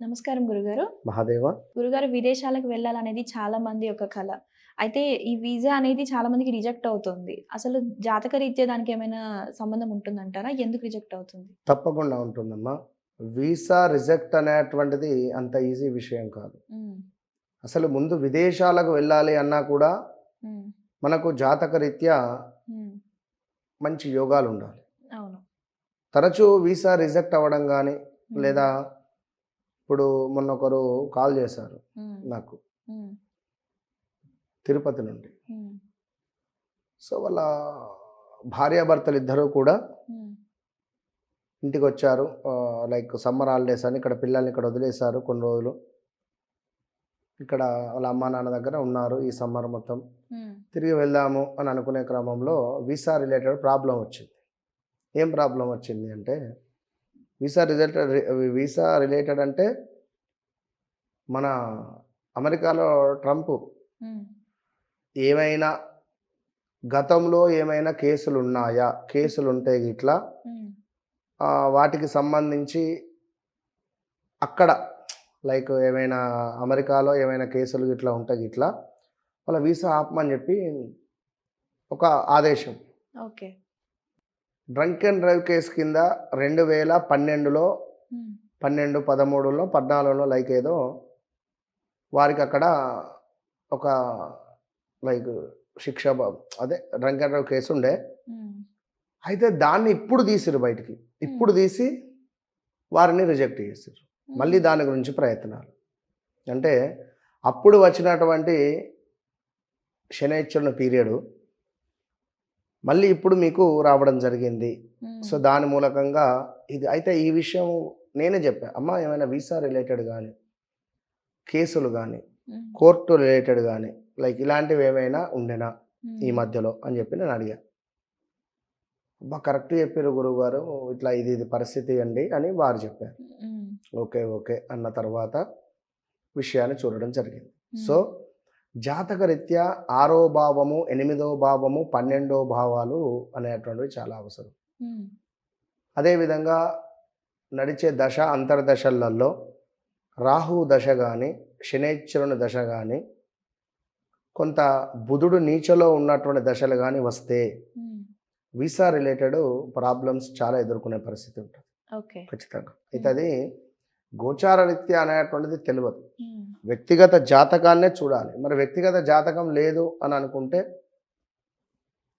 నమస్కారం గురుగారు. మహాదేవ. గురుగారు, విదేశాలకు వెళ్ళాలనేది చాలా మంది యొక్క కల. అయితే ఈ వీసా అనేది చాలా మందికి రిజెక్ట్ అవుతుంది. అసలు జాతకరీత్యా దానికేమైనా సంబంధం ఉంటుందంటారా? ఎందుకు రిజెక్ట్ అవుతుంది? తప్పకుండా ఉంటుందమ్మా. వీసా రిజెక్ట్ అనేటువంటిది అంత ఈజీ విషయం కాదు. హ్మ్. అసలు ముందు విదేశాలకు వెళ్ళాలి అన్నా కూడా హ్మ్. మనకు జాతకరీత్యా హ్మ్. మంచి యోగాలుండాలి. అవును. తరచూ వీసా రిజెక్ట్ అవ్వడం గానీ, హ్మ్. లేదా ఇప్పుడు మొన్నొకరు కాల్ చేశారు హ్మ్. నాకు హ్మ్. తిరుపతి నుండి. హ్మ్. సో, వాళ్ళ భార్యాభర్తలిద్దరూ కూడా హ్మ్. ఇంటికొచ్చారు. లైక్ సమ్మర్ హాలిడేస్ అని ఇక్కడ పిల్లల్ని ఇక్కడ వదిలేశారు కొన్ని రోజులు. ఇక్కడ వాళ్ళ అమ్మా నాన్న దగ్గర ఉన్నారు ఈ సమ్మర్ మొత్తం. హ్మ్. తిరిగి వెళ్దాము అని అనుకునే క్రమంలో వీసా రిలేటెడ్ ప్రాబ్లమ్ వచ్చింది. ఏం ప్రాబ్లమ్ వచ్చింది అంటే, వీసా రిలేటెడ్ అంటే మన అమెరికాలో ట్రంప్ హ్మ్. ఏమైనా గతంలో ఏమైనా కేసులున్నాయా? కేసులుంటే గిట్లా హ్మ్. వాటికి సంబంధించి అక్కడ లైక్ ఏమైనా అమెరికాలో ఏమైనా కేసులు గిట్లా ఉంటే గిట్లా వాళ్ళ వీసా ఆపమని చెప్పి ఒక ఆదేశం. Okay. Drunk and drive case కింద 2012లో హ్మ్. 12, 13లో, 14లో లైక్ ఏదో వారికక్కడ ఒక లైక్ శిక్ష అదే డ్రంక్ అండ్ డ్రైవ్ కేసుండే. హ్మ్. అయితే దాన్ని ఇప్పుడు తీసిర్రు బయటికి. హ్మ్. ఇప్పుడు తీసి వారిని రిజెక్ట్ చేసిర్రు. మళ్ళీ హుహు. దాని గురించి ప్రయత్నాలు. అంటే అప్పుడు వచ్చినటువంటి శనైశ్చరుని పీరియడు మళ్ళీ ఇప్పుడు మీకు రావడం జరిగింది. హ్మ్. సో, దాని మూలకంగా ఇది అయితే ఈ విషయం నేనే జెప్పా. అమ్మా ఏమైనా వీసా రిలేటెడ్ గానీ, కేసులు గానీ, హ్మ్. కోర్టు రిలేటెడ్ గానీ, లైక్ ఇలాంటివేమైనా ఉండెనా ఈ హ్మ్. మధ్యలో అని జెప్పి నేనడిగా. అబ్బా! కరెక్ట్ జెప్పిర్రు గురువుగారు. ఇట్లా ఇది పరిస్థితి అండి అని వారు చెప్పారు. హ్మ్. ఓకే. ఓకే. అన్న తర్వాత విషయాన్ని చూడడం జరిగింది. సో, హ్మ్. జాతకరీత్యా 6వ భావము, 8వ భావము, 12వ భావాలు అనేటువంటివి చాలా అవసరం. హ్మ్. అదేవిధంగా నడిచే దశ అంతర్దశలలో రాహువు దశ గాని, శనైశ్చరుని దశ గాని, కొంత బుధుడు నీచలో ఉన్నటువంటి దశలు గాని వస్తే హ్మ్. వీసా రిలేటెడ్ ప్రాబ్లమ్స్ చాలా ఎదుర్కొనే పరిస్థితి ఉంటుంది. ఓకే. ఖచ్చితంగా. అయితే హ్మ్. అది గోచార రీత్యా అనేటువంటిది తెలవదు. హ్మ్. వ్యక్తిగత జాతకాన్నే చూడాలి. మరి వ్యక్తిగత జాతకం లేదు అని అనుకుంటే,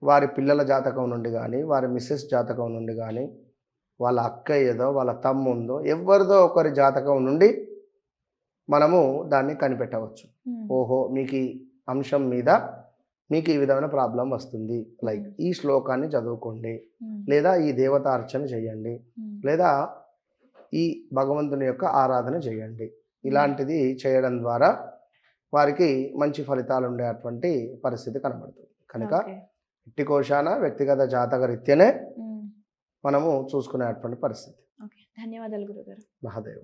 వారి పిల్లల జాతకం నుండి గానీ, వారి మిసెస్ జాతకం నుండి గానీ, వాళ్ళ అక్కయ్యదో, వాళ్ళ తమ్ముందో, ఎవ్వరిదో ఒకరి జాతకం నుండి మనము దాన్ని కనిపెట్టవచ్చు. హ్మ్. ఓహో! మీకీ అంశం మీద మీకు ఈ విధమైన ప్రాబ్లమ్ వస్తుంది. లైక్ హ్మ్. ఈ శ్లోకాన్ని చదువుకోండి. హ్మ్. లేదా ఈ దేవతార్చన చేయండి. హ్మ్. లేదా ఈ భగవంతుని యొక్క ఆరాధన చేయండి. హ్మ్. ఇలాంటిది చేయడం ద్వారా వారికి మంచి ఫలితాలుండేటువంటి పరిస్థితి కనబడుతుంది. కనుక ఓకే. ఎట్టికోశాన వ్యక్తిగత జాతక రీత్యానే హ్మ్. మనము చూసుకునేటువంటి పరిస్థితి. ఓకే. ధన్యవాదాలు గురుగారు. మహాదేవ.